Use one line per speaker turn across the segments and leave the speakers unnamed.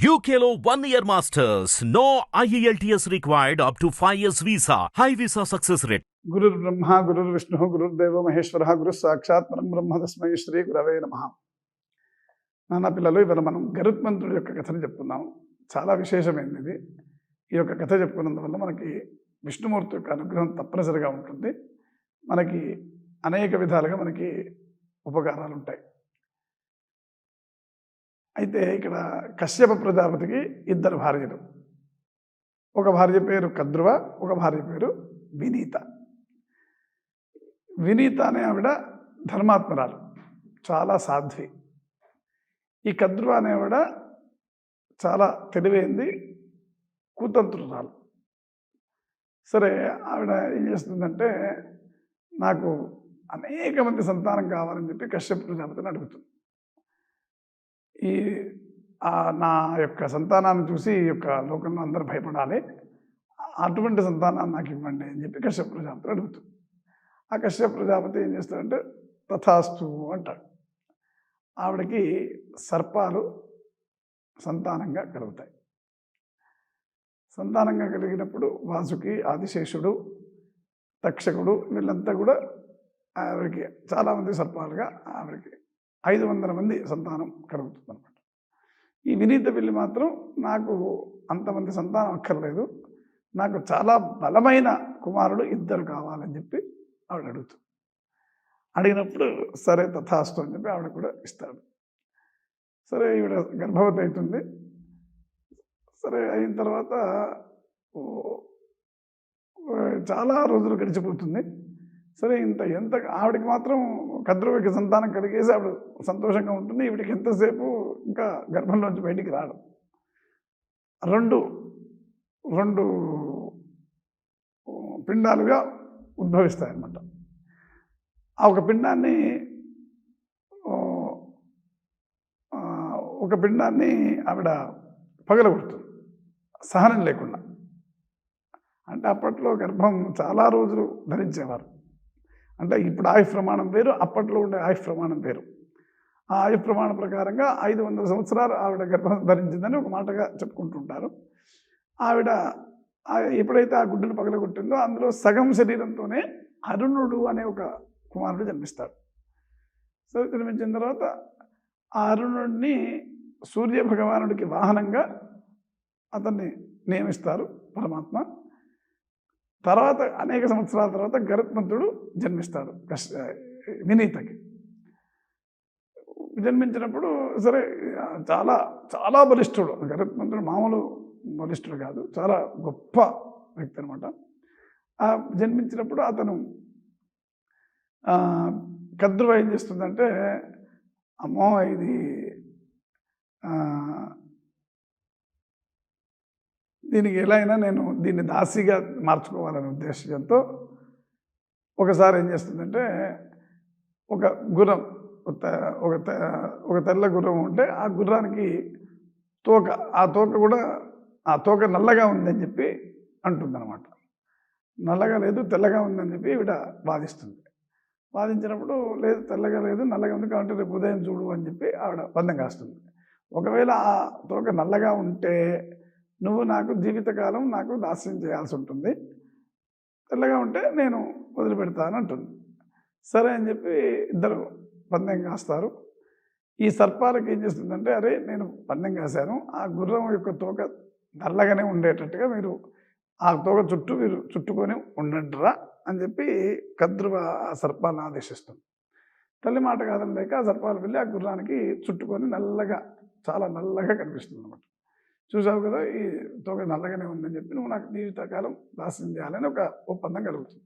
UKLO 1 year masters. No IELTS required up to 5 years visa. High visa success rate.
గురుర్ బ్రహ్మ గురుర్ విష్ణు గురుర్దేవో మహేశ్వర గురు సాక్షాత్ పరం బ్రహ్మ తస్మై శ్రీ గురవే నమః. నాన్న పిల్లలు, ఇవాళ మనం గరుత్మంతుడి యొక్క కథను చెప్పుకుందాం. చాలా విశేషమైనది ఇది. ఈ యొక్క కథ చెప్పుకున్నందువల్ల మనకి విష్ణుమూర్తి యొక్క అనుగ్రహం తప్పనిసరిగా ఉంటుంది. మనకి అనేక విధాలుగా మనకి ఉపకారాలు ఉంటాయి. అయితే ఇక్కడ కశ్యప ప్రజాపతికి ఇద్దరు భార్యలు. ఒక భార్య పేరు కద్రువ, ఒక భార్య పేరు వినీత. వినీత అనే ఆవిడ ధర్మాత్మరాలు, చాలా సాధ్వి. ఈ కద్రువ అనే ఆవిడ చాలా తెలివైంది, కూతంత్రురాలు. సరే, ఆవిడ ఏం చేస్తుందంటే, నాకు అనేక మంది సంతానం కావాలని చెప్పి కశ్యప ప్రజాపతిని అడుగుతుంది. నా యొక్క సంతానాన్ని చూసి ఈ యొక్క లోకంలో అందరూ భయపడాలి, అటువంటి సంతానాన్ని నాకు ఇవ్వండి అని చెప్పి కశ్యప ప్రజాపతి అడుగుతుంది. ఆ కశ్యప ప్రజాపతి ఏం చేస్తాడంటే తథాస్తు అంటాడు. ఆవిడకి సర్పాలు సంతానంగా కలుగుతాయి. సంతానంగా కలిగినప్పుడు వాసుకి, ఆదిశేషుడు, తక్షకుడు వీళ్ళంతా కూడా ఆవిడకి చాలామంది సర్పాలుగా ఆవిడకి 500 మంది సంతానం కలుగుతుంది అనమాట. ఈ వినీత పిల్లి మాత్రం నాకు అంతమంది సంతానం అక్కర్లేదు, నాకు చాలా బలమైన కుమారుడు 2 కావాలని చెప్పి ఆవిడ అడుగుతుంది. అడిగినప్పుడు సరే తథాస్తు అని చెప్పి ఆవిడ కూడా ఇస్తాడు. సరే, ఈవిడ గర్భవతి అవుతుంది. సరే, అయిన తర్వాత చాలా రోజులు గడిచిపోతుంది. సరే, ఎంత ఆవిడకి మాత్రం కద్రువకి సంతానం కలిగేసి ఆవిడ సంతోషంగా ఉంటుంది. ఈవిడికి ఎంతసేపు ఇంకా గర్భంలోంచి బయటికి రాడు. రెండు పిండాలుగా ఉద్భవిస్తాయన్నమాట. ఆ ఒక పిండాన్ని ఆవిడ పగలగొడుతుంది సహనం లేకుండా. అంటే అప్పట్లో గర్భం చాలా రోజులు ధరించేవారు. అంటే ఇప్పుడు ఆయుష్ ప్రమాణం వేరు, అప్పట్లో ఉండే ఆయుష్ ప్రమాణం వేరు. ఆ ఆయుష్ ప్రమాణం ప్రకారంగా 500 సంవత్సరాలు ఆవిడ గర్భం ధరించిందని ఒక మాటగా చెప్పుకుంటుంటారు. ఆవిడ ఎప్పుడైతే ఆ గుడ్డను పగలగొట్టిందో అందులో సగం శరీరంతోనే అరుణుడు అనే ఒక కుమారుడు జన్మిస్తాడు. సరే, జన్మించిన తర్వాత ఆ అరుణుడిని సూర్య భగవానుడికి వాహనంగా అతన్ని నియమిస్తారు పరమాత్మ. తర్వాత అనేక సంవత్సరాల తర్వాత గరుత్మంతుడు జన్మిస్తాడు వినీతకి. జన్మించినప్పుడు సరే, చాలా చాలా బలిష్ఠుడు గరుత్మంతుడు, మామూలు బలిష్ఠుడు కాదు, చాలా గొప్ప వ్యక్తి అనమాట. జన్మించినప్పుడు అతను కద్రువ ఏం చేస్తుందంటే, అమ్మో ఇది దీనికి ఎలా అయినా నేను దీన్ని దాసిగా మార్చుకోవాలనే ఉద్దేశంతో ఒకసారి ఏం చేస్తుందంటే, ఒక గుర్రం, ఒక తెల్ల గుర్రం ఉంటే ఆ గుర్రానికి తోక, ఆ తోక నల్లగా ఉందని చెప్పి అంటుందన్నమాట. నల్లగా లేదు, తెల్లగా ఉందని చెప్పి ఈవిడ వాదిస్తుంది. వాదించినప్పుడు లేదు, తెల్లగా లేదు, నల్లగా ఉంది, కాబట్టి రేపు ఉదయం చూడు అని చెప్పి ఆవిడ పందెం కాస్తుంది. ఒకవేళ ఆ తోక నల్లగా ఉంటే నువ్వు నాకు జీవితకాలం నాకు దాస్యం చేయాల్సి ఉంటుంది, తెల్లగా ఉంటే నేను వదిలిపెడతాను అంటుంది. సరే అని చెప్పి ఇద్దరు పందెం కాస్తారు. ఈ సర్పాలకు ఏం చేస్తుందంటే, అరే నేను పందెం కాశాను, ఆ గుర్రం యొక్క తోక నల్లగానే ఉండేటట్టుగా మీరు ఆ తోక చుట్టూ మీరు చుట్టుకొని ఉండండిరా అని చెప్పి కద్రువ ఆ సర్పాలను ఆదేశిస్తుంది. తల్లి మాట కాదని లేక ఆ సర్పాలు వెళ్ళి ఆ గుర్రానికి చుట్టుకొని నల్లగా, చాలా నల్లగా కనిపిస్తుంది అనమాట. చూసావు కదా, ఈ తోక నల్లగానే ఉందని చెప్పి నువ్వు నాకు జీవితకాలం దాస్యం చేయాలని ఒక ఒప్పందం కలుగుతుంది.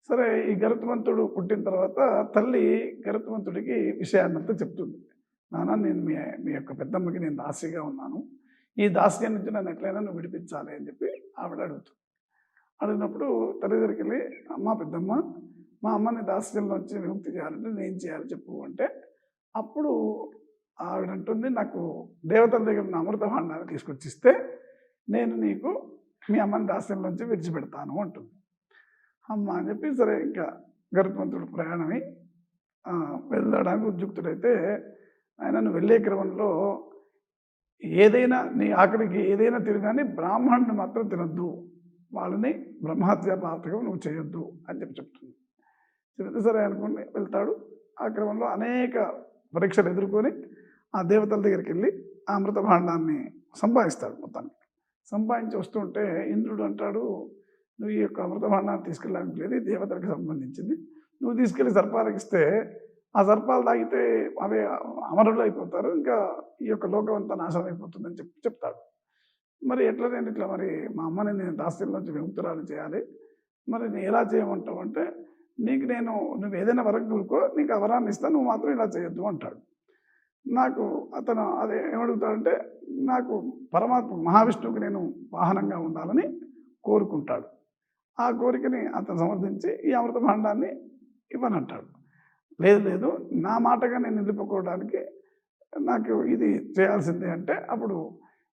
సరే, ఈ గరుత్మంతుడు పుట్టిన తర్వాత తల్లి గరుత్మంతుడికి విషయాన్నంతా చెప్తుంది. నాన్న, నేను మీ యొక్క పెద్దమ్మకి నేను దాసిగా ఉన్నాను, ఈ దాస్యం నుంచి నన్ను ఎట్లయినా నువ్వు విడిపించాలి అని చెప్పి ఆవిడ అడుగుతుంది. అడిగినప్పుడు తల్లి దగ్గరికి వెళ్ళి, అమ్మ పెద్దమ్మ, మా అమ్మని దాస్యంలోంచి విముక్తి చేయాలంటే నేను చేయాలి చెప్పు అంటే, అప్పుడు ఆవిడ అంటుంది, నాకు దేవతల దగ్గర ఉన్న అమృత భాండాన్ని తీసుకొచ్చిస్తే నేను నీకు మీ అమ్మని దాస్యంలోంచి విడిచిపెడతాను అంటుంది. అమ్మ అని చెప్పి సరే, ఇంకా గరుత్మంతుడు ప్రయాణమై వెళ్ళడానికి ఉద్యుక్తుడైతే, ఆయన వెళ్ళే క్రమంలో ఏదైనా నీ ఆఖరికి ఏదైనా తిను కానీ బ్రాహ్మణుని మాత్రం తినొద్దు, వాళ్ళని బ్రహ్మహత్యా పాతకం నువ్వు చేయొద్దు అని చెప్తుంది. చెప్తే సరే అనుకుని వెళ్తాడు. ఆ క్రమంలో అనేక పరీక్షలు ఎదుర్కొని ఆ దేవతల దగ్గరికి వెళ్ళి ఆ అమృత భాండాన్ని సంపాదిస్తాడు. మొత్తానికి సంపాదించి వస్తుంటే ఇంద్రుడు అంటాడు, నువ్వు ఈ యొక్క అమృత భాండాన్ని తీసుకెళ్ళడానికి లేదు, దేవతలకు సంబంధించింది, నువ్వు తీసుకెళ్ళి సర్పాలకు ఇస్తే ఆ సర్పాలు తాగితే అవే అమరులు అయిపోతారు, ఇంకా ఈ యొక్క లోకం అంతా నాశనం అయిపోతుందని చెప్తాడు. మరి ఎట్లా నేను ఇట్లా మరి మా అమ్మని నేను దాస్యం నుంచి విముక్తురాలు చేయాలి, మరి నేను ఎలా చేయమంటావు అంటే, నీకు నువ్వు ఏదైనా వరం కోరుకో, నీకు ఆ వరాన్ని ఇస్తాను, నువ్వు మాత్రం ఇలా చేయొద్దు అంటాడు. నాకు అతను అదే ఏమడుగుతాడంటే, నాకు పరమాత్మ మహావిష్ణువుకి నేను వాహనంగా ఉండాలని కోరుకుంటాడు. ఆ కోరికని అతను సమర్థించి ఈ అమృత భాండాన్ని ఇవ్వనంటాడు. లేదు లేదు, నా మాటగా నేను నిలుపుకోవడానికి నాకు ఇది చేయాల్సిందే అంటే, అప్పుడు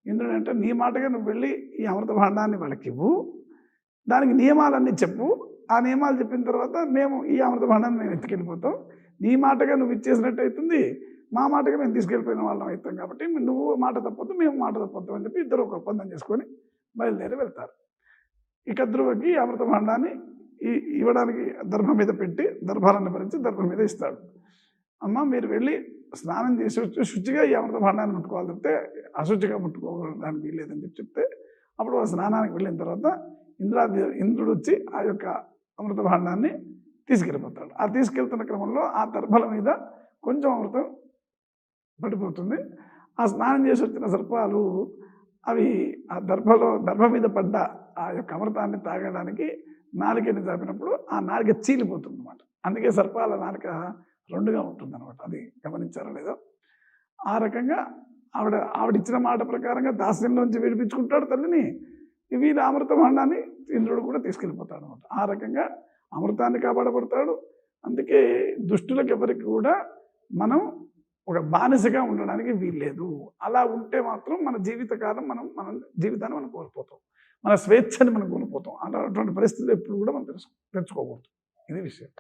ఇంద్రుడు అంటే, నీ మాటగా నువ్వు వెళ్ళి ఈ అమృత భాండాన్ని వాళ్ళకి ఇవ్వు, దానికి నియమాలన్నీ చెప్పు, ఆ నియమాలు చెప్పిన తర్వాత మేము ఈ అమృత భాండాన్ని మేము ఎత్తుకెళ్ళిపోతాం, నీ మాటగా నువ్వు ఇచ్చేసినట్టు అవుతుంది, మా మాటగా మేము తీసుకెళ్ళిపోయిన వాళ్ళం అవుతాం, కాబట్టి నువ్వు మాట తప్పొద్దు మేము మాట తప్పొద్దు అని చెప్పి ఇద్దరు ఒక ఒప్పందం చేసుకొని బయలుదేరి వెళ్తారు. ఇక ధ్రువకి అమృత భాండాన్ని ఇవ్వడానికి దర్భ మీద పెట్టి దర్భాలను భరించి దర్భ మీద ఇస్తాడు. అమ్మ మీరు వెళ్ళి స్నానం చేసి వచ్చి శుచిగా ఈ అమృత భాండాన్ని ముట్టుకోవాలి తప్పితే అశుచిగా ముట్టుకోవడానికి వీల్లేదని చెప్తే, అప్పుడు ఆ స్నానానికి వెళ్ళిన తర్వాత ఇంద్రుడు వచ్చి ఆ యొక్క అమృత భాండాన్ని తీసుకెళ్ళిపోతాడు. ఆ తీసుకెళ్తున్న క్రమంలో ఆ దర్భల మీద కొంచెం అమృతం పడిపోతుంది. ఆ స్నానం చేసి వచ్చిన సర్పాలు అవి ఆ దర్భ మీద పడ్డ ఆ యొక్క అమృతాన్ని తాగడానికి నాలికని చాపినప్పుడు ఆ నాలిక చీలిపోతుంది అన్నమాట. అందుకే సర్పాల నాలిక రెండుగా ఉంటుంది అనమాట. అది గమనించారో లేదో. ఆ రకంగా ఆవిడ ఇచ్చిన మాట ప్రకారంగా దాస్యంలోంచి విడిపించుకుంటాడు తల్లిని. వీళ్ళ అమృత భాండాన్ని ఇంద్రుడు కూడా తీసుకెళ్ళిపోతాడు అనమాట. ఆ రకంగా అమృతాన్ని కాపాడబడతాడు. అందుకే దుష్టులకు ఎవరికి కూడా మనం ఒక బానిసగా ఉండడానికి వీల్లేదు. అలా ఉంటే మాత్రం మన జీవితకాలం మన జీవితాన్ని మనం కోల్పోతాం, మన స్వేచ్ఛని మనం కోల్పోతాం. అటువంటి పరిస్థితులు ఎప్పుడు కూడా మనం తెచ్చుకోకూడదు. ఇది విషయం.